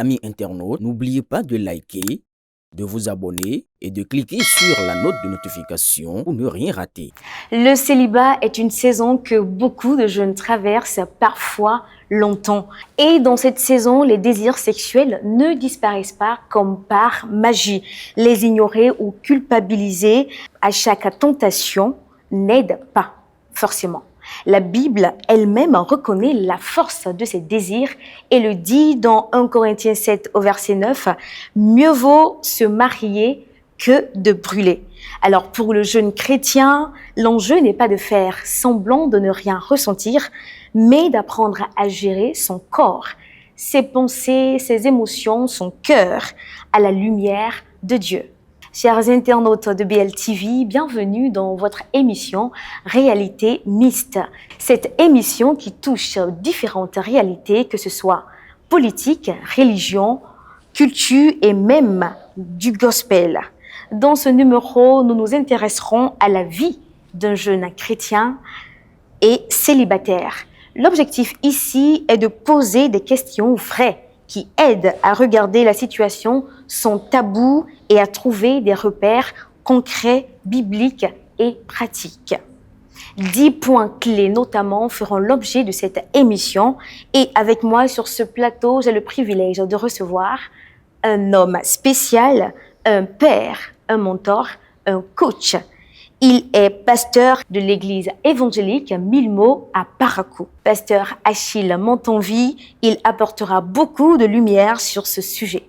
amis internautes, n'oubliez pas de liker, de vous abonner et de cliquer sur la note de notification pour ne rien rater. Le célibat est une saison que beaucoup de jeunes traversent, parfois longtemps. Et dans cette saison, les désirs sexuels ne disparaissent pas comme par magie. Les ignorer ou culpabiliser à chaque tentation n'aide pas forcément. La Bible elle-même reconnaît la force de ces désirs et le dit dans 1 Corinthiens 7 au verset 9, « Mieux vaut se marier que de brûler ». Alors pour le jeune chrétien, l'enjeu n'est pas de faire semblant de ne rien ressentir, mais d'apprendre à gérer son corps, ses pensées, ses émotions, son cœur à la lumière de Dieu. Chers internautes de BLTV, bienvenue dans votre émission Réalité Mixte. Cette émission qui touche différentes réalités, que ce soit politique, religion, culture et même du gospel. Dans ce numéro, nous nous intéresserons à la vie d'un jeune chrétien et célibataire. L'objectif ici est de poser des questions vraies qui aident à regarder la situation sans tabou et à trouver des repères concrets, bibliques et pratiques. 10 points clés notamment feront l'objet de cette émission et avec moi sur ce plateau, j'ai le privilège de recevoir un homme spécial, un père, un mentor, un coach. Il est pasteur de l'église évangélique Milmo à Parakou. Pasteur Achille Montanvi, il apportera beaucoup de lumière sur ce sujet.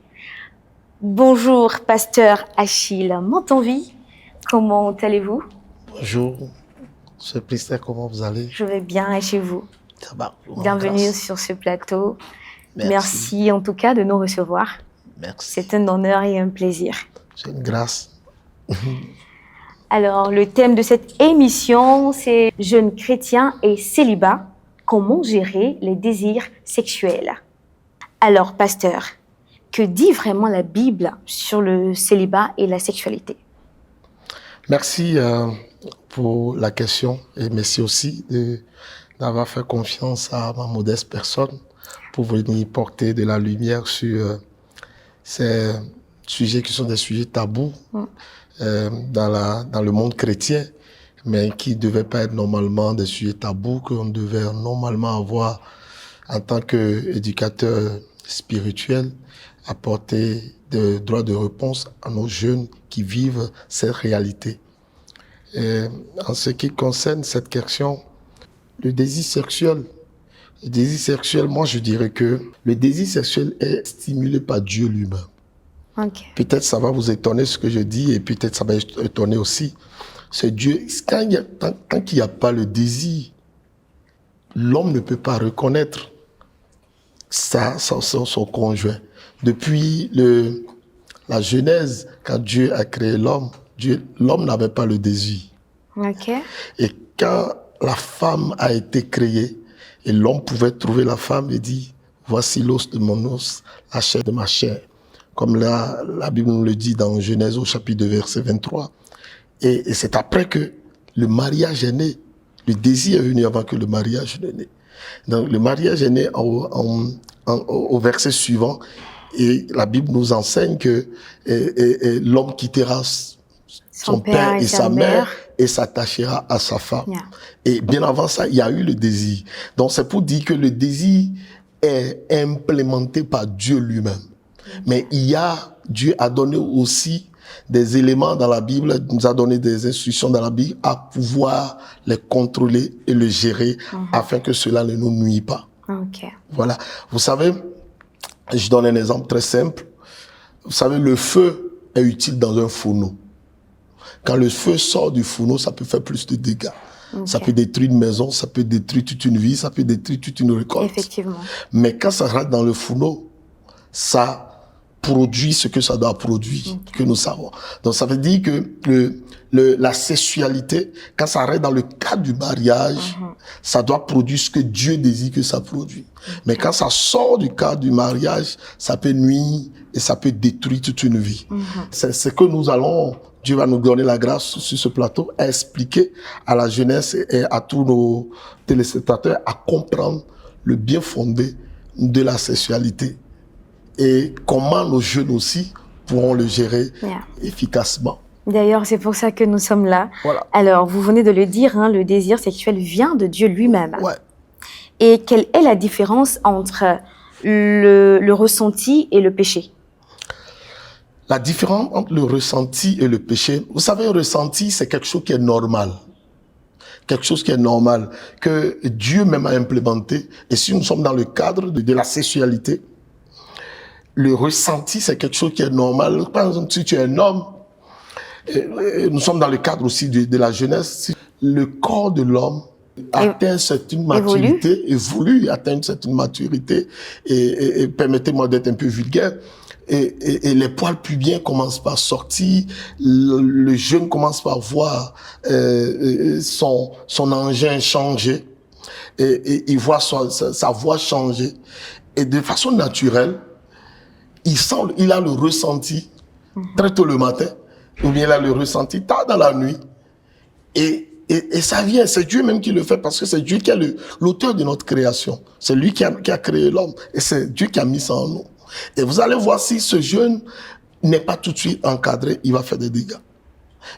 Bonjour, pasteur Achille Montanvi. Comment allez-vous? Bonjour, ce pasteur, comment vous allez? Je vais bien et chez vous? Ça va. Bienvenue sur ce plateau. Merci en tout cas de nous recevoir. Merci. C'est un honneur et un plaisir. C'est une grâce. Alors, le thème de cette émission, c'est jeunes chrétiens et célibat. Comment gérer les désirs sexuels? Alors, pasteur, que dit vraiment la Bible sur le célibat et la sexualité? Merci pour la question et merci aussi d'avoir fait confiance à ma modeste personne pour venir porter de la lumière sur ces sujets qui sont des sujets tabous dans le monde chrétien, mais qui ne devaient pas être normalement des sujets tabous, qu'on devait normalement avoir en tant qu'éducateur spirituel, apporter des droits de réponse à nos jeunes qui vivent cette réalité. Et en ce qui concerne cette question, le désir sexuel, moi je dirais que le désir sexuel est stimulé par Dieu lui-même. Okay. Peut-être ça va vous étonner ce que je dis et peut-être ça va étonner aussi. C'est Dieu. Quand il n'y a pas le désir, l'homme ne peut pas reconnaître son conjoint. Depuis la Genèse, quand Dieu a créé l'homme, l'homme n'avait pas le désir. Okay. Et quand la femme a été créée, et l'homme pouvait trouver la femme et dire, voici l'os de mon os, la chair de ma chair. Comme la Bible nous le dit dans Genèse au chapitre 2, verset 23. Et c'est après que le mariage est né. Le désir est venu avant que le mariage ne naisse. Donc le mariage est né au verset suivant. Et la Bible nous enseigne que l'homme quittera son père et sa mère et s'attachera à sa femme. Yeah. Et bien avant ça, il y a eu le désir. Donc c'est pour dire que le désir est implémenté par Dieu lui-même. Mais Dieu a donné aussi des éléments dans la Bible, nous a donné des instructions dans la Bible à pouvoir les contrôler et le gérer afin que cela ne nous nuise pas. Okay. Voilà. Vous savez, je donne un exemple très simple. Vous savez, le feu est utile dans un fourneau. Quand le feu sort du fourneau, ça peut faire plus de dégâts. Okay. Ça peut détruire une maison, ça peut détruire toute une vie, ça peut détruire toute une récolte. Effectivement. Mais quand ça rentre dans le fourneau, ça produit ce que ça doit produire, que nous savons. Donc ça veut dire que la sexualité, quand ça rentre dans le cadre du mariage, ça doit produire ce que Dieu désire que ça produise. Mais quand ça sort du cadre du mariage, ça peut nuire et ça peut détruire toute une vie. C'est ce que Dieu va nous donner la grâce sur ce plateau à expliquer à la jeunesse et à tous nos téléspectateurs à comprendre le bien fondé de la sexualité et comment nos jeunes aussi pourront le gérer Yeah. efficacement. D'ailleurs, c'est pour ça que nous sommes là. Voilà. Alors, vous venez de le dire, hein, le désir sexuel vient de Dieu lui-même. Ouais. Et quelle est la différence entre le ressenti et le péché? La différence entre le ressenti et le péché, vous savez, le ressenti, c'est quelque chose qui est normal. Quelque chose qui est normal, que Dieu même a implémenté. Et si nous sommes dans le cadre de la sexualité, le ressenti, c'est quelque chose qui est normal. Par exemple, si tu es un homme, nous sommes dans le cadre aussi de la jeunesse, si le corps de l'homme atteint une certaine maturité, évolue, atteint une certaine maturité, et permettez-moi d'être un peu vulgaire, et les poils pubiens commencent par sortir, le jeune commence par voir son engin changer, et il voit sa voix changer, et de façon naturelle, il a le ressenti très tôt le matin, ou bien il a le ressenti tard dans la nuit, et ça vient, c'est Dieu même qui le fait, parce que c'est Dieu qui est l'auteur de notre création. C'est lui qui a créé l'homme, et c'est Dieu qui a mis ça en nous. Et vous allez voir, si ce jeune n'est pas tout de suite encadré, il va faire des dégâts.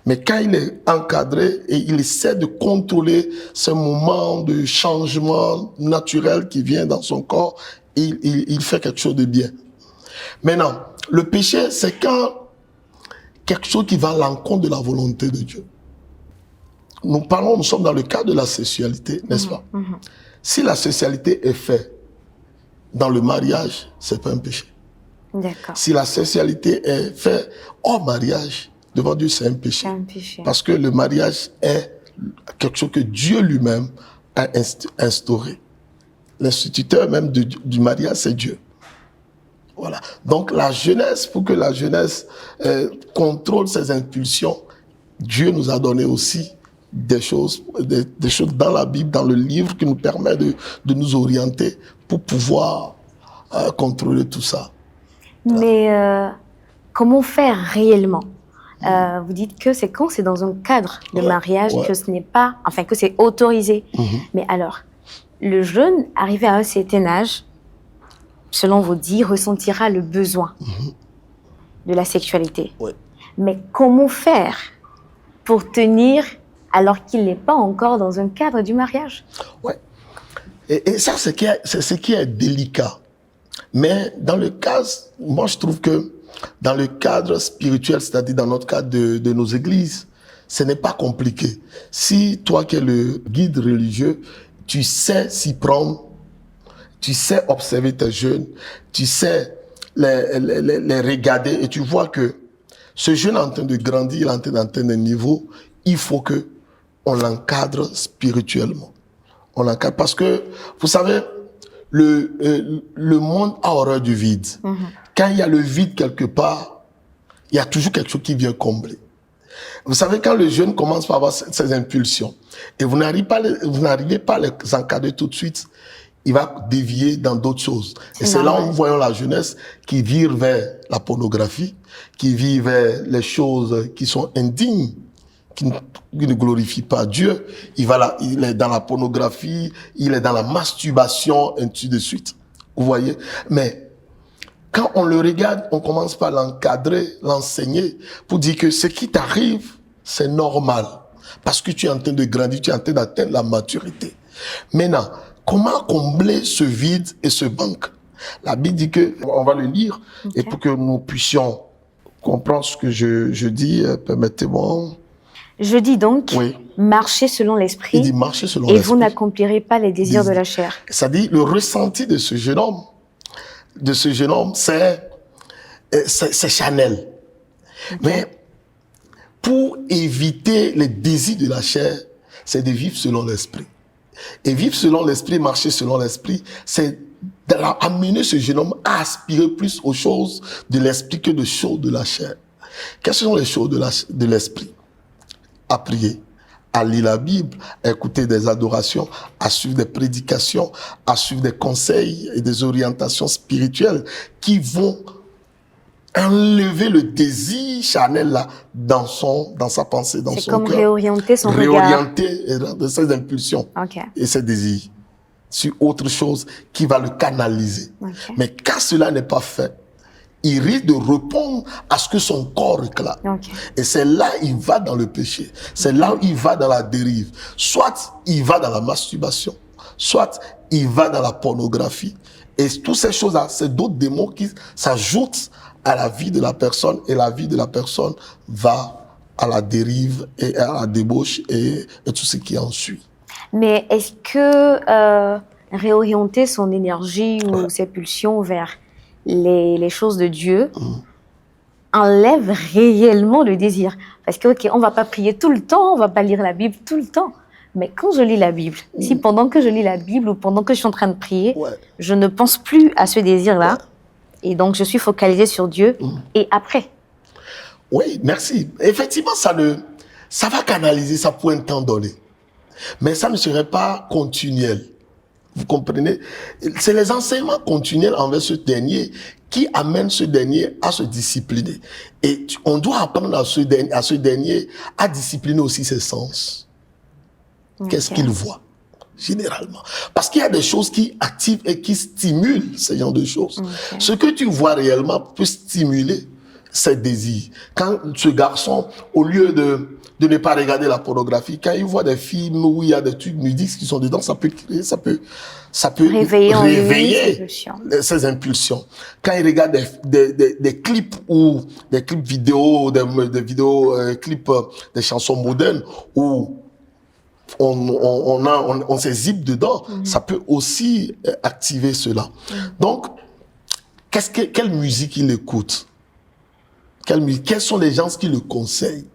Mais quand il est encadré et il essaie de contrôler ce moment de changement naturel qui vient dans son corps, il fait quelque chose de bien. Maintenant, le péché, c'est quand quelque chose qui va à l'encontre de la volonté de Dieu. Nous sommes dans le cadre de la sexualité, n'est-ce pas? Si la sexualité est faite dans le mariage, c'est pas un péché. D'accord. Si la sexualité est faite hors mariage, devant Dieu, c'est un péché. C'est un péché. Parce que le mariage est quelque chose que Dieu lui-même a instauré. L'instituteur même du mariage, c'est Dieu. Voilà. Donc la jeunesse, pour que la jeunesse contrôle ses impulsions, Dieu nous a donné aussi des choses dans la Bible, dans le livre, qui nous permet de nous orienter pour pouvoir contrôler tout ça. Mais comment faire réellement? Vous dites que c'est quand c'est dans un cadre de mariage que ce n'est pas, enfin que c'est autorisé. Mais alors, le jeune arrivé à un certain âge, selon vos dires, ressentira le besoin de la sexualité. Mais comment faire pour tenir alors qu'il n'est pas encore dans un cadre du mariage? Et ça, c'est ce qui est délicat. Mais dans le cas, moi je trouve que dans le cadre spirituel, c'est-à-dire dans notre cadre de nos églises, ce n'est pas compliqué. Si toi qui es le guide religieux, tu sais s'y prendre, tu sais observer tes jeunes, tu sais les regarder, et tu vois que ce jeune est en train de grandir, il est en train d'atteindre un niveau, il faut que on l'encadre spirituellement. On l'encadre parce que, vous savez, le monde a horreur du vide. Quand il y a le vide quelque part, il y a toujours quelque chose qui vient combler. Vous savez, quand le jeune commence par avoir ses impulsions, et vous n'arrivez pas à les encadrer tout de suite, il va dévier dans d'autres choses. Et c'est là où nous voyons la jeunesse qui vire vers la pornographie, qui vire vers les choses qui sont indignes, qui ne glorifient pas Dieu. Il est dans la pornographie, il est dans la masturbation, ainsi de suite. Vous voyez? Mais quand on le regarde, on commence par l'encadrer, l'enseigner, pour dire que ce qui t'arrive, c'est normal. Parce que tu es en train de grandir, tu es en train d'atteindre la maturité. Maintenant, comment combler ce vide et ce manque? La Bible dit que, on va le lire, et pour que nous puissions comprendre ce que je dis, permettez-moi. Je dis donc, marchez selon l'esprit, Il dit marchez selon et l'esprit. vous n'accomplirez pas les désirs de la chair. C'est-à-dire, le ressenti de ce jeune homme, c'est Chanel. Mais pour éviter les désirs de la chair, c'est de vivre selon l'esprit. Et vivre selon l'esprit, marcher selon l'esprit, c'est d'amener ce jeune homme à aspirer plus aux choses de l'esprit que de choses de la chair. Quelles sont les choses de l'esprit? À prier, à lire la Bible, à écouter des adorations, à suivre des prédications, à suivre des conseils et des orientations spirituelles qui vont enlever le désir charnel là dans sa pensée, dans son cœur. C'est comme réorienter son regard. Réorienter ses impulsions et ses désirs sur autre chose qui va le canaliser. Mais quand cela n'est pas fait, il risque de répondre à ce que son corps réclame. Ok. Et c'est là il va dans le péché. C'est là où il va dans la dérive. Soit il va dans la masturbation, soit il va dans la pornographie. Et toutes ces choses-là, c'est d'autres démons qui s'ajoutent à la vie de la personne, et la vie de la personne va à la dérive et à la débauche et tout ce qui en suit. Mais est-ce que réorienter son énergie ou ses pulsions vers les choses de Dieu enlève réellement le désir? Parce que, ok, on va pas prier tout le temps, on va pas lire la Bible tout le temps. Mais quand je lis la Bible, si pendant que je lis la Bible ou pendant que je suis en train de prier, je ne pense plus à ce désir-là, et donc je suis focalisée sur Dieu, et après? Oui, merci. Effectivement, ça va canaliser ça pour un temps donné. Mais ça ne serait pas continuel. Vous comprenez? C'est les enseignements continuels envers ce dernier qui amènent ce dernier à se discipliner. Et on doit apprendre à ce dernier à discipliner aussi ses sens. Qu'est-ce qu'il voit, généralement? Parce qu'il y a des choses qui activent et qui stimulent ce genre de choses. Ce que tu vois réellement peut stimuler ses désirs. Quand ce garçon, au lieu de ne pas regarder la pornographie, quand il voit des films où il y a des trucs ludiques qui sont dedans, ça peut réveiller ses impulsions. Quand il regarde des clips ou des clips vidéo, clips des chansons modernes où on se zippe dedans, ça peut aussi activer cela. Donc, quelle musique il écoute? Quels sont les gens qui le conseillent?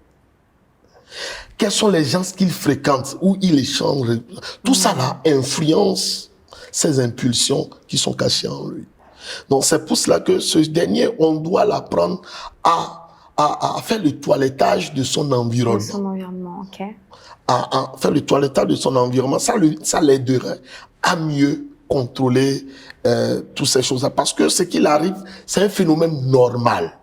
Quels sont les gens qu'il fréquente, où il échange? Tout ça là influence ces impulsions qui sont cachées en lui. Donc c'est pour cela que ce dernier, on doit l'apprendre à faire le toilettage de son environnement. De son environnement, ok. À faire le toilettage de son environnement, ça l'aiderait à mieux contrôler toutes ces choses-là. Parce que ce qu'il arrive, c'est un phénomène normal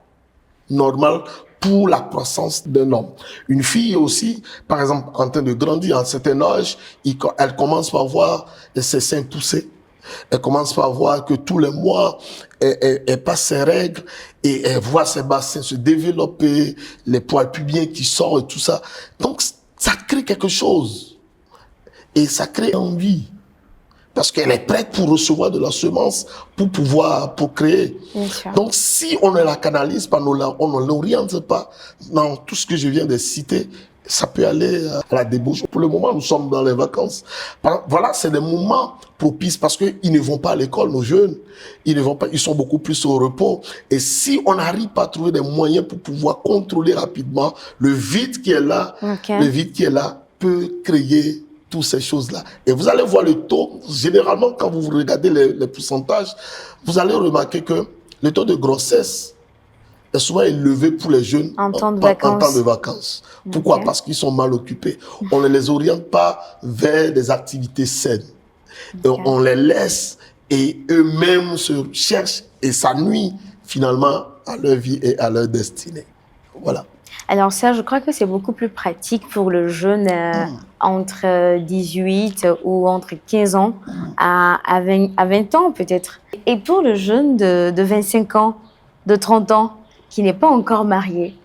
pour la croissance d'un homme. Une fille aussi, par exemple, en train de grandir, à un certain âge, elle commence par voir ses seins pousser. Elle commence par voir que tous les mois, elle passe ses règles et elle voit ses bassins se développer, les poils pubiens qui sortent et tout ça. Donc, ça crée quelque chose. Et ça crée envie. Parce qu'elle est prête pour recevoir de la semence, pour pouvoir procréer. Donc, si on ne la canalise pas, on ne l'oriente pas dans tout ce que je viens de citer, ça peut aller à la débauche. Pour le moment, nous sommes dans les vacances. Voilà, c'est des moments propices parce qu'ils ne vont pas à l'école, nos jeunes. Ils sont beaucoup plus au repos. Et si on n'arrive pas à trouver des moyens pour pouvoir contrôler rapidement le vide qui est là, le vide qui est là peut créer toutes ces choses-là. Et vous allez voir le taux, généralement, quand vous regardez les pourcentages, vous allez remarquer que le taux de grossesse est souvent élevé pour les jeunes en temps de vacances. Pourquoi? Parce qu'ils sont mal occupés. On ne les oriente pas vers des activités saines. Et on les laisse et eux-mêmes se cherchent et ça nuit finalement à leur vie et à leur destinée. Voilà. Alors ça, je crois que c'est beaucoup plus pratique pour le jeune entre 18 ou entre 15 ans à 20 ans peut-être. Et pour le jeune de 25 ans, de 30 ans, qui n'est pas encore marié.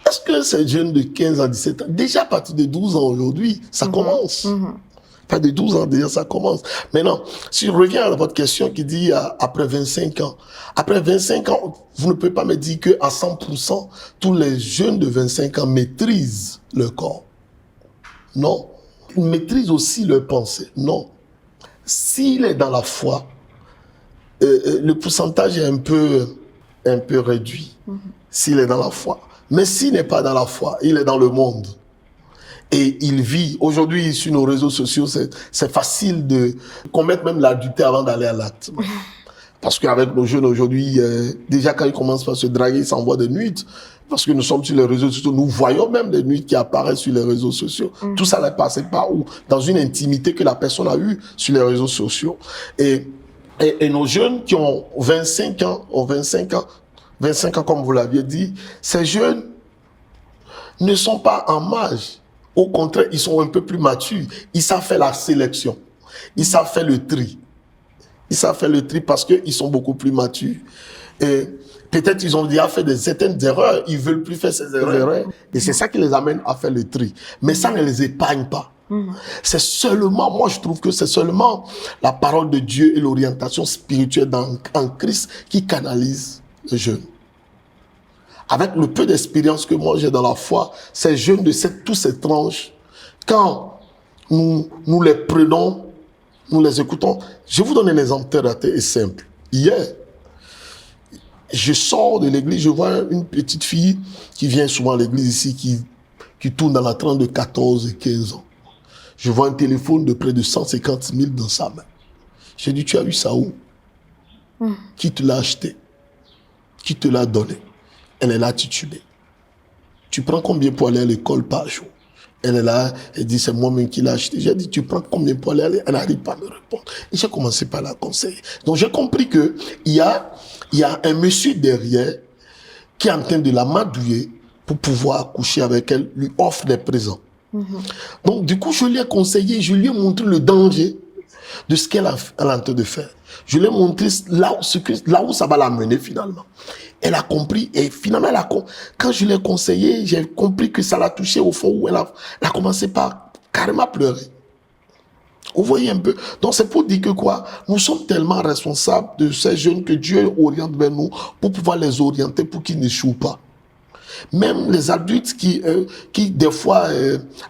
Est-ce que ces jeunes de 15 à 17 ans, déjà à partir de 12 ans aujourd'hui, ça commence? Pas de 12 ans déjà, ça commence. Maintenant, si je reviens à votre question qui dit après 25 ans. Après 25 ans, vous ne pouvez pas me dire qu'à 100%, tous les jeunes de 25 ans maîtrisent leur corps. Non. Ils maîtrisent aussi leur pensée. Non. S'il est dans la foi, le pourcentage est un peu réduit. S'il est dans la foi. Mais s'il n'est pas dans la foi, il est dans le monde. Et il vit. Aujourd'hui, sur nos réseaux sociaux, c'est facile de commettre même l'adultère avant d'aller à l'acte. Parce qu'avec nos jeunes aujourd'hui, déjà quand ils commencent par se draguer, ils s'envoient des nudes. Parce que nous sommes sur les réseaux sociaux, nous voyons même des nudes qui apparaissent sur les réseaux sociaux. Tout ça n'est passé par où? Dans une intimité que la personne a eue sur les réseaux sociaux. Et nos jeunes qui ont 25 ans comme vous l'aviez dit, ces jeunes ne sont pas en mage. Au contraire, ils sont un peu plus matures. Ils savent faire la sélection. Ils savent faire le tri. Ils savent faire le tri parce qu'ils sont beaucoup plus matures. Et Peut-être ils ont déjà fait certaines erreurs, ils ne veulent plus faire ces erreurs. Et c'est ça qui les amène à faire le tri. Mais ça ne les épargne pas. C'est seulement, moi je trouve que c'est seulement la parole de Dieu et l'orientation spirituelle en Christ qui canalise le jeûne. Avec le peu d'expérience que moi j'ai dans la foi, ces jeunes de tous ces tranches, quand nous les prenons, nous les écoutons. Je vais vous donner un exemple terre à terre et simple. Hier, je sors de l'église, je vois une petite fille qui vient souvent à l'église ici, qui tourne dans la tranche de 14 et 15 ans. Je vois un téléphone de près de 150 000 dans sa main. J'ai dit, tu as eu ça où? Qui te l'a acheté? Qui te l'a donné? Elle est là titubée. Tu prends combien pour aller à l'école par jour? Elle est là, elle dit, c'est moi-même qui l'ai acheté. J'ai dit, tu prends combien pour aller? Elle n'arrive pas à me répondre. Et j'ai commencé par la conseiller. Donc j'ai compris qu'il y a un monsieur derrière qui est en train de la madouiller pour pouvoir coucher avec elle, lui offre des présents. Donc du coup, je lui ai conseillé, je lui ai montré le danger de ce qu'elle est en train de faire. Je lui ai montré là où ça va l'amener finalement. Elle a compris et finalement, quand je l'ai conseillé, j'ai compris que ça l'a touché au fond où elle a commencé par carrément pleurer. Vous voyez un peu? Donc c'est pour dire que quoi? Nous sommes tellement responsables de ces jeunes que Dieu oriente vers nous pour pouvoir les orienter pour qu'ils n'échouent pas. Même les adultes qui des fois,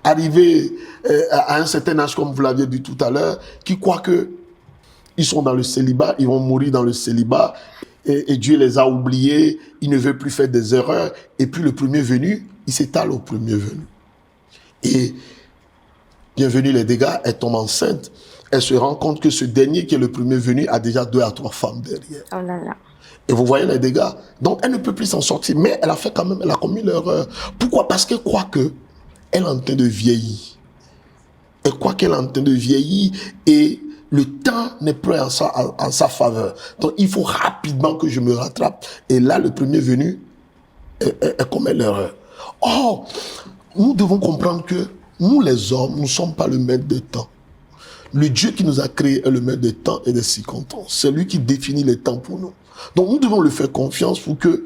arrivés à un certain âge, comme vous l'aviez dit tout à l'heure, qui croient que ils sont dans le célibat, ils vont mourir dans le célibat, et Dieu les a oubliés, il ne veut plus faire des erreurs, et puis le premier venu, il s'étale au premier venu. Et bienvenue les dégâts, elle tombe enceinte, elle se rend compte que ce dernier qui est le premier venu a déjà 2 à 3 femmes derrière. Oh là là. Et vous voyez les dégâts. Donc elle ne peut plus s'en sortir, mais elle a commis l'erreur. Pourquoi? Parce qu'elle croit qu'elle est en train de vieillir. Elle croit qu'elle est en train de vieillir et le temps n'est plus en sa faveur. Donc il faut rapidement que je me rattrape. Et là, le premier venu, elle commet l'erreur. Or, nous devons comprendre que nous les hommes, nous ne sommes pas le maître de temps. Le Dieu qui nous a créés est le maître des temps et des circonstances. C'est lui qui définit les temps pour nous. Donc nous devons lui faire confiance pour que,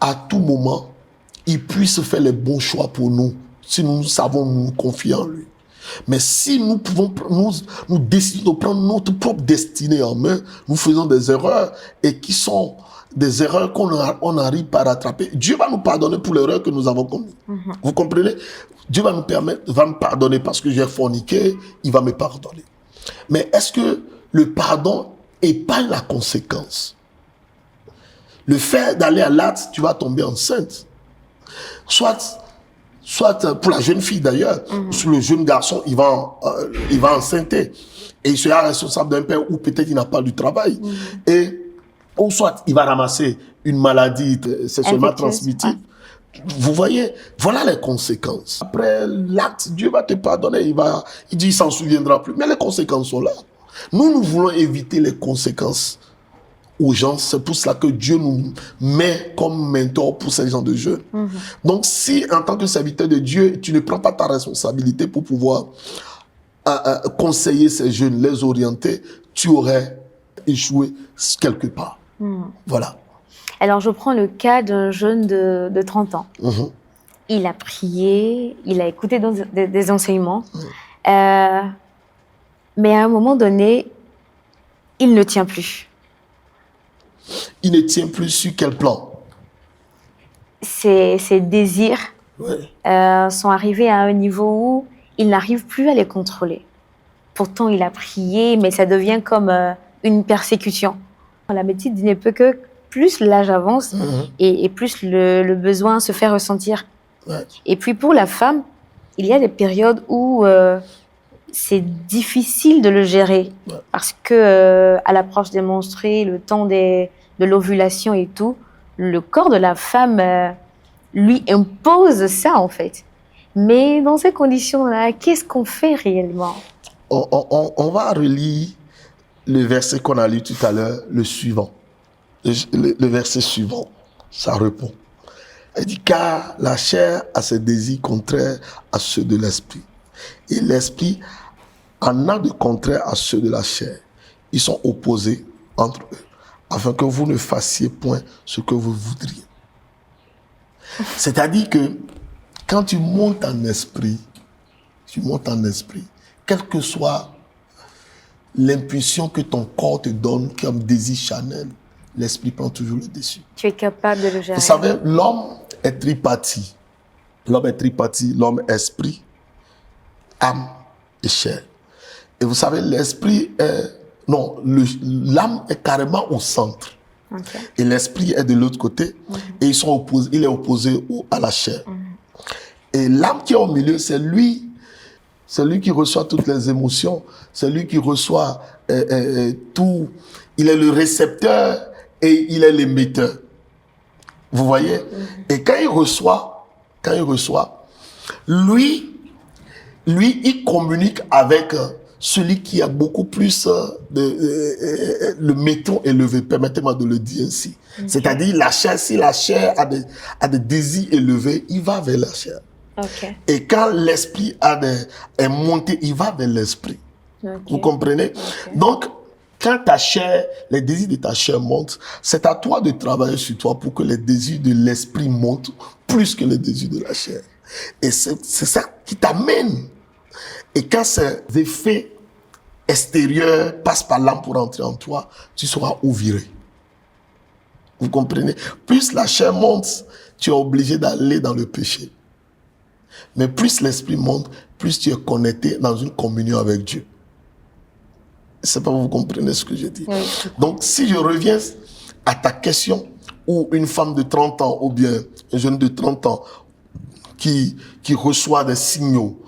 à tout moment, il puisse faire les bons choix pour nous, si nous savons nous confier en lui. Mais si nous pouvons, nous décidons de prendre notre propre destinée en main, nous faisons des erreurs et qui sont des erreurs qu'on n'arrive pas à rattraper. Dieu va nous pardonner pour l'erreur que nous avons commise. Vous comprenez? Dieu va me pardonner parce que j'ai forniqué, il va me pardonner. Mais est-ce que le pardon épargne la conséquence? Le fait d'aller à l'acte, tu vas tomber enceinte. Soit pour la jeune fille d'ailleurs, le jeune garçon, il va enceinter. Et il sera responsable d'un père ou peut-être il n'a pas du travail. Ou soit il va ramasser une maladie sexuellement transmissible. Vous voyez, voilà les conséquences. Après l'acte, Dieu va te pardonner. Il dit, il s'en souviendra plus. Mais les conséquences sont là. Nous voulons éviter les conséquences aux gens. C'est pour cela que Dieu nous met comme mentor pour ces gens de jeunes. Donc, si en tant que serviteur de Dieu, tu ne prends pas ta responsabilité pour pouvoir conseiller ces jeunes, les orienter, tu aurais échoué quelque part. Voilà. Alors, je prends le cas d'un jeune de 30 ans. Il a prié, il a écouté des enseignements, mais à un moment donné, il ne tient plus. Il ne tient plus sur quel plan? Ses désirs sont arrivés à un niveau où il n'arrive plus à les contrôler. Pourtant, il a prié, mais ça devient comme une persécution. La médecine dit ne peut que plus l'âge avance et plus le besoin se fait ressentir. Et puis pour la femme, il y a des périodes où c'est difficile de le gérer parce que à l'approche des menstrues, le temps de l'ovulation et tout, le corps de la femme lui impose ça en fait. Mais dans ces conditions-là, qu'est-ce qu'on fait réellement? On va relire le verset qu'on a lu tout à l'heure, le suivant. Le verset suivant, ça répond. Elle dit, car la chair a ses désirs contraires à ceux de l'esprit. Et l'esprit en a de contraires à ceux de la chair. Ils sont opposés entre eux, afin que vous ne fassiez point ce que vous voudriez. C'est-à-dire que quand tu montes en esprit, quelle que soit l'impulsion que ton corps te donne comme désir charnel, l'esprit prend toujours le dessus. Tu es capable de le gérer. Vous savez, l'homme est tripartite. L'homme esprit, âme et chair. Et vous savez, l'âme est carrément au centre. Okay. Et l'esprit est de l'autre côté. Et il est opposé à la chair. Et l'âme qui est au milieu, c'est lui qui reçoit toutes les émotions, c'est lui qui reçoit tout. Il est le récepteur et il est l'émetteur. Vous voyez? Et quand il reçoit, lui, il communique avec celui qui a beaucoup plus le métron élevé, permettez-moi de le dire ainsi. Okay. C'est-à-dire, la chair, si la chair a des désirs élevés, il va vers la chair. Okay. Et quand l'esprit est monté, il va vers l'esprit. Okay. Vous comprenez? Okay. Donc, quand les désirs de ta chair montent, c'est à toi de travailler sur toi pour que les désirs de l'esprit montent plus que les désirs de la chair. Et c'est ça qui t'amène. Et quand ces effets extérieurs passent par l'âme pour entrer en toi, tu sauras où virer. Vous comprenez? Plus la chair monte, tu es obligé d'aller dans le péché. Mais plus l'esprit monte, plus tu es connecté dans une communion avec Dieu. Je ne sais pas si vous comprenez ce que je dis. Oui. Donc, si je reviens à ta question, où une femme de 30 ans ou bien un jeune de 30 ans qui reçoit des signaux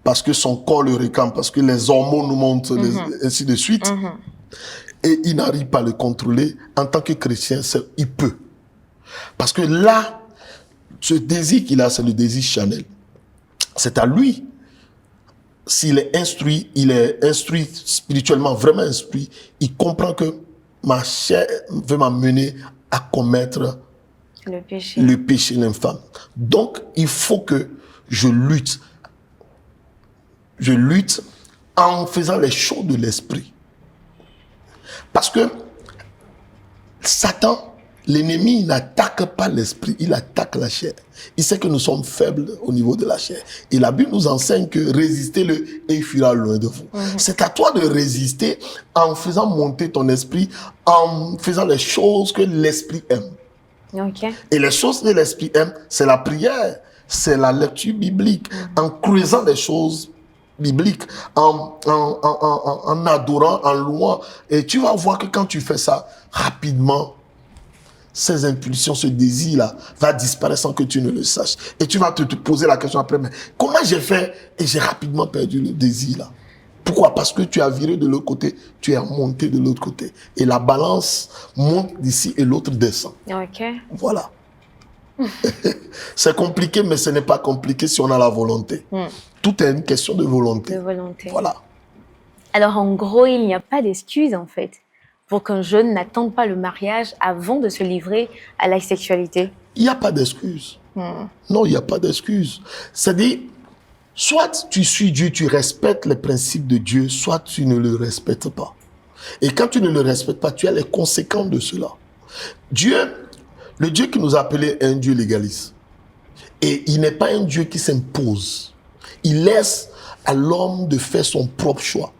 parce que son corps le réclame, parce que les hormones nous montent, ainsi de suite, et il n'arrive pas à le contrôler, en tant que chrétien, il peut. Parce que là, ce désir qu'il a, c'est le désir charnel. C'est à lui. S'il est instruit, spirituellement, vraiment instruit, il comprend que ma chair veut m'amener à commettre le péché l'infâme. Donc, il faut que je lutte. Je lutte en faisant les choses de l'esprit. Parce que Satan, l'ennemi, il n'attaque pas l'esprit, il attaque la chair. Il sait que nous sommes faibles au niveau de la chair. Et la Bible nous enseigne que résistez-le et il fuira loin de vous. C'est à toi de résister en faisant monter ton esprit, en faisant les choses que l'esprit aime. Okay. Et les choses que l'esprit aime, c'est la prière, c'est la lecture biblique, en creusant des choses bibliques, en adorant, en louant. Et tu vas voir que quand tu fais ça, rapidement, ces impulsions, ce désir-là va disparaître sans que tu ne le saches. Et tu vas te poser la question après, mais comment j'ai fait et j'ai rapidement perdu le désir-là? Pourquoi? Parce que tu as viré de l'autre côté, tu es remonté de l'autre côté. Et la balance monte d'ici et l'autre descend. Ok. Voilà. C'est compliqué, mais ce n'est pas compliqué si on a la volonté. Tout est une question de volonté. De volonté. Voilà. Alors, en gros, il n'y a pas d'excuse, en fait, pour qu'un jeune n'attende pas le mariage avant de se livrer à la sexualité? Il n'y a pas d'excuse. Non, il n'y a pas d'excuse. C'est-à-dire, soit tu suis Dieu, tu respectes les principes de Dieu, soit tu ne le respectes pas. Et quand tu ne le respectes pas, tu as les conséquences de cela. Le Dieu qui nous a appelés est un Dieu légaliste. Et il n'est pas un Dieu qui s'impose. Il laisse à l'homme de faire son propre choix.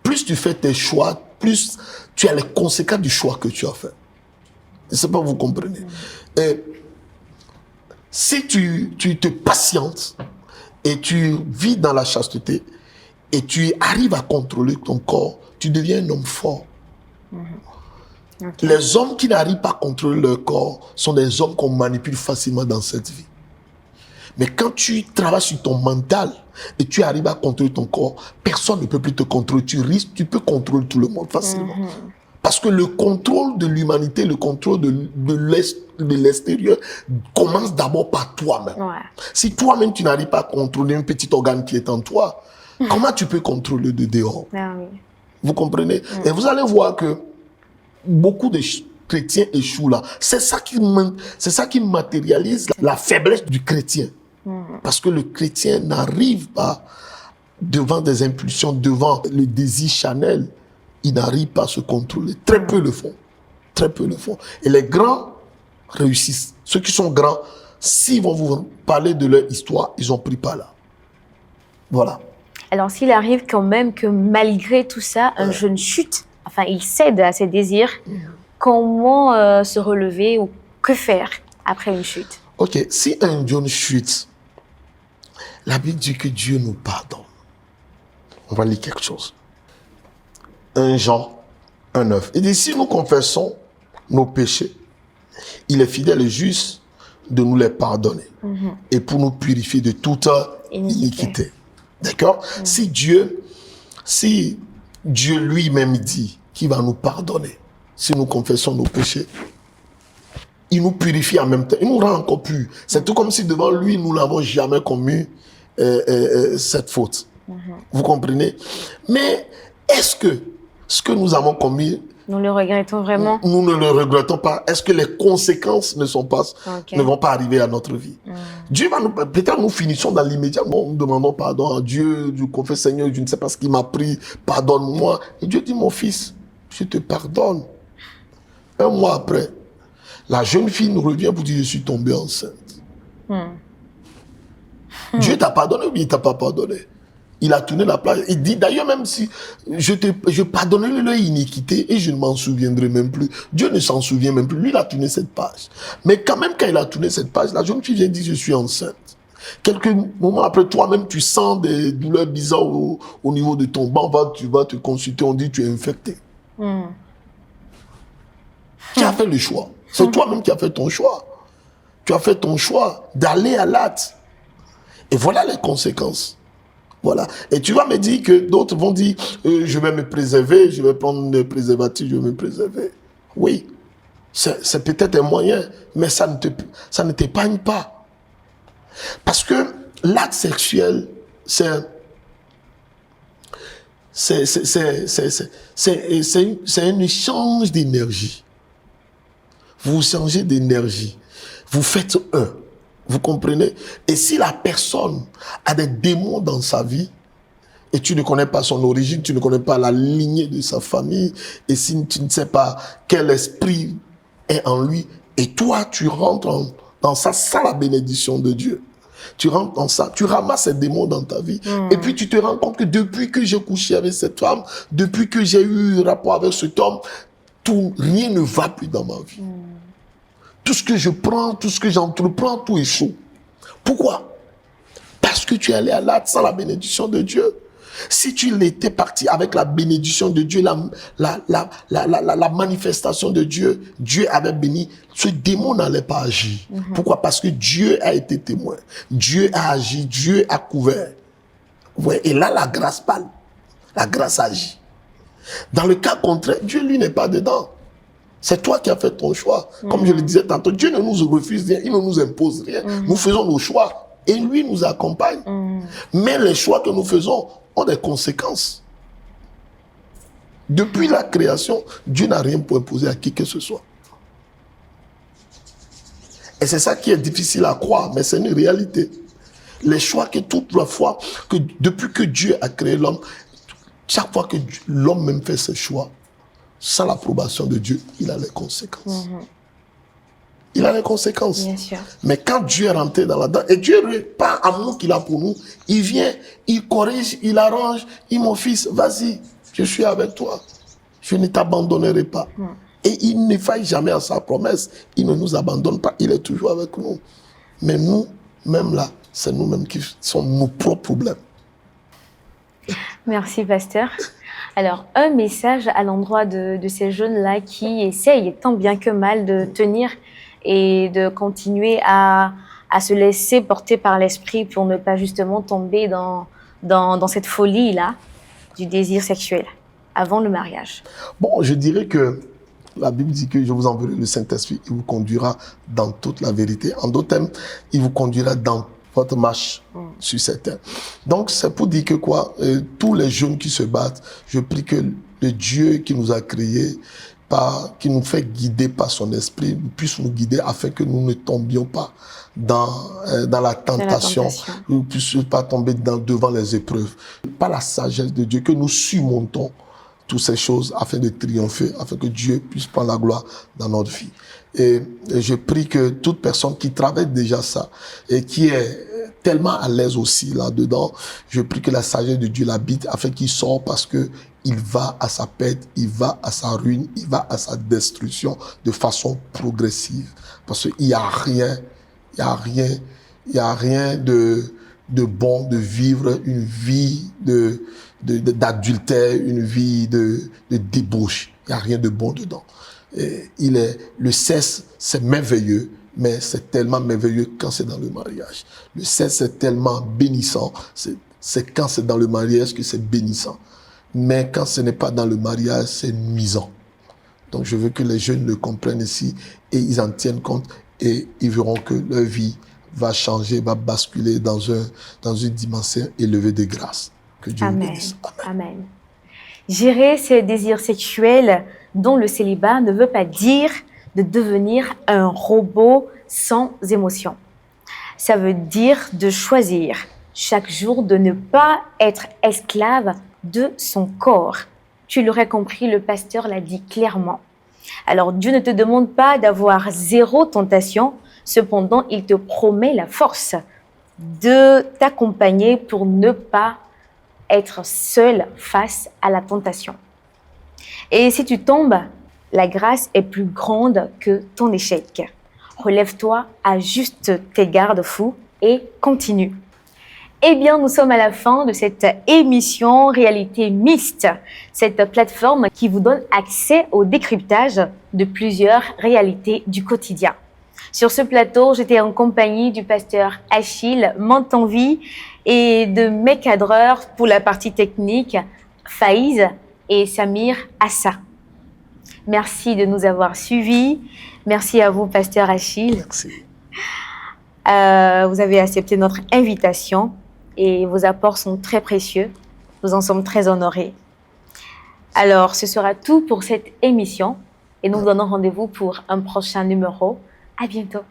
Plus tu fais tes choix, plus tu as les conséquences du choix que tu as fait. Je ne sais pas si vous comprenez. Et si tu te patientes et tu vis dans la chasteté et tu arrives à contrôler ton corps, tu deviens un homme fort. Okay. Les hommes qui n'arrivent pas à contrôler leur corps sont des hommes qu'on manipule facilement dans cette vie. Mais quand tu travailles sur ton mental et tu arrives à contrôler ton corps, personne ne peut plus te contrôler. Tu peux contrôler tout le monde facilement. Parce que le contrôle de l'humanité, le contrôle de l'extérieur commence d'abord par toi-même. Ouais. Si toi-même tu n'arrives pas à contrôler un petit organe qui est en toi, comment tu peux contrôler de dehors? Oui. Vous comprenez? Et vous allez voir que beaucoup de chrétiens échouent là. C'est ça qui matérialise la faiblesse du chrétien. Parce que le chrétien n'arrive pas devant des impulsions, devant le désir charnel, il n'arrive pas à se contrôler. Très peu le font. Très peu le font. Et les grands réussissent. Ceux qui sont grands, s'ils vont vous parler de leur histoire, ils n'ont pris pas là. Voilà. Alors, s'il arrive quand même que malgré tout ça, un jeune chute, enfin, il cède à ses désirs, comment se relever ou que faire après une chute? Ok, si un jeune chute, la Bible dit que Dieu nous pardonne. On va lire quelque chose. 1 Jean 1,9. Il dit, si nous confessons nos péchés, il est fidèle et juste de nous les pardonner et pour nous purifier de toute iniquité. D'accord? Si Dieu lui-même dit qu'il va nous pardonner, si nous confessons nos péchés, il nous purifie en même temps, il nous rend encore purs. C'est tout comme si devant lui, nous n'avons jamais commis cette faute. Vous comprenez? Mais est-ce que ce que nous avons commis, nous le regrettons vraiment? Nous ne le regrettons pas. Est-ce que les conséquences ne vont pas arriver à notre vie? Dieu va nous, peut-être nous finissons dans l'immédiat. Nous demandons pardon à Dieu. Dieu confesse, Seigneur, je ne sais pas ce qui m'a pris. Pardonne-moi. Et Dieu dit, mon fils, je te pardonne. 1 mois après, la jeune fille nous revient pour dire, je suis tombée enceinte. Dieu t'a pardonné ou bien il t'a pas pardonné? Il a tourné la page. Il dit d'ailleurs, même si je pardonnerai leur iniquité et je ne m'en souviendrai même plus. Dieu ne s'en souvient même plus. Lui, il a tourné cette page. Mais quand même, quand il a tourné cette page, la jeune fille vient dire, je suis enceinte. Quelques moments après, toi-même, tu sens des douleurs bizarres au niveau de ton ventre. Tu vas te consulter, on dit, tu es infecté. Qui a fait le choix? C'est toi-même qui as fait ton choix. Tu as fait ton choix d'aller à l'acte. Et voilà les conséquences. Voilà. Et tu vas me dire que d'autres vont dire, je vais me préserver, je vais prendre le préservatif, je vais me préserver. Oui, c'est peut-être un moyen, mais ça ne t'épargne pas. Parce que l'acte sexuel, c'est un échange d'énergie. Vous changez d'énergie. Vous faites un. Vous comprenez? Et si la personne a des démons dans sa vie, et tu ne connais pas son origine, tu ne connais pas la lignée de sa famille, et si tu ne sais pas quel esprit est en lui, et toi, tu rentres dans ça sans la bénédiction de Dieu. Tu rentres dans ça, tu ramasses ces démons dans ta vie, et puis tu te rends compte que depuis que j'ai couché avec cette femme, depuis que j'ai eu rapport avec cet homme, rien ne va plus dans ma vie. Tout ce que je prends, tout ce que j'entreprends, tout échoue. Pourquoi? Parce que tu es allé à l'acte sans la bénédiction de Dieu. Si tu l'étais parti avec la bénédiction de Dieu, la manifestation de Dieu, Dieu avait béni, ce démon n'allait pas agir. Pourquoi? Parce que Dieu a été témoin. Dieu a agi, Dieu a couvert. Ouais, et là, la grâce parle. La grâce agit. Dans le cas contraire, Dieu, lui, n'est pas dedans. C'est toi qui as fait ton choix. Comme je le disais tantôt, Dieu ne nous refuse rien, il ne nous impose rien. Nous faisons nos choix et lui nous accompagne. Mais les choix que nous faisons ont des conséquences. Depuis la création, Dieu n'a rien pour imposer à qui que ce soit. Et c'est ça qui est difficile à croire, mais c'est une réalité. Les choix que toute la fois, que depuis que Dieu a créé l'homme, chaque fois que l'homme même fait ses choix, sans l'approbation de Dieu, il a les conséquences. Il a les conséquences. Bien sûr. Mais quand Dieu est rentré dans la dedans et Dieu, par amour qu'il a pour nous, il vient, il corrige, il arrange. Il dit, mon fils, vas-y, je suis avec toi. Je ne t'abandonnerai pas. Et il ne faille jamais à sa promesse. Il ne nous abandonne pas. Il est toujours avec nous. Mais nous, même là, c'est nous-mêmes qui sommes nos propres problèmes. Merci, pasteur. Alors, un message à l'endroit de ces jeunes-là qui essayent tant bien que mal de tenir et de continuer à se laisser porter par l'esprit pour ne pas justement tomber dans cette folie-là du désir sexuel avant le mariage. Bon, je dirais que la Bible dit que je vous enverrai le Saint-Esprit, il vous conduira dans toute la vérité. En d'autres termes, il vous conduira dans votre marche sur cette terre. Donc, c'est pour dire que quoi, tous les jeunes qui se battent, je prie que le Dieu qui nous a créés, qui nous fait guider par son esprit, puisse nous guider afin que nous ne tombions pas dans la tentation, nous ne puissions pas tomber devant les épreuves. Par la sagesse de Dieu, que nous surmontons toutes ces choses afin de triompher, afin que Dieu puisse prendre la gloire dans notre vie. Et je prie que toute personne qui travaille déjà ça et qui est tellement à l'aise aussi là-dedans, je prie que la sagesse de Dieu l'habite afin qu'il sorte, parce que il va à sa perte, il va à sa ruine, il va à sa destruction de façon progressive. Parce qu'il n'y a rien, de bon de vivre une vie d'adultère, une vie de débauche. Il n'y a rien de bon dedans. Et le sexe, c'est merveilleux, mais c'est tellement merveilleux quand c'est dans le mariage. Le sexe, c'est tellement bénissant. C'est quand c'est dans le mariage que c'est bénissant. Mais quand ce n'est pas dans le mariage, c'est nuisant. Donc je veux que les jeunes le comprennent ici et ils en tiennent compte, et ils verront que leur vie va changer, va basculer dans une dimension élevée de grâce. Que Dieu vous bénisse. Amen. Gérer ses désirs sexuels dont le célibat ne veut pas dire de devenir un robot sans émotion. Ça veut dire de choisir chaque jour de ne pas être esclave de son corps. Tu l'aurais compris, le pasteur l'a dit clairement. Alors Dieu ne te demande pas d'avoir zéro tentation, cependant il te promet la force de t'accompagner pour ne pas être seul face à la tentation. Et si tu tombes, la grâce est plus grande que ton échec. Relève-toi, ajuste tes garde-fous et continue. Eh bien, nous sommes à la fin de cette émission Réalité Mixte, cette plateforme qui vous donne accès au décryptage de plusieurs réalités du quotidien. Sur ce plateau, j'étais en compagnie du pasteur Achille Montanvi et de mes cadreurs pour la partie technique, Faïz et Samir Assa. Merci de nous avoir suivis. Merci à vous, pasteur Achille. Merci. Vous avez accepté notre invitation et vos apports sont très précieux. Nous en sommes très honorés. Alors, ce sera tout pour cette émission et nous vous donnons rendez-vous pour un prochain numéro. À bientôt.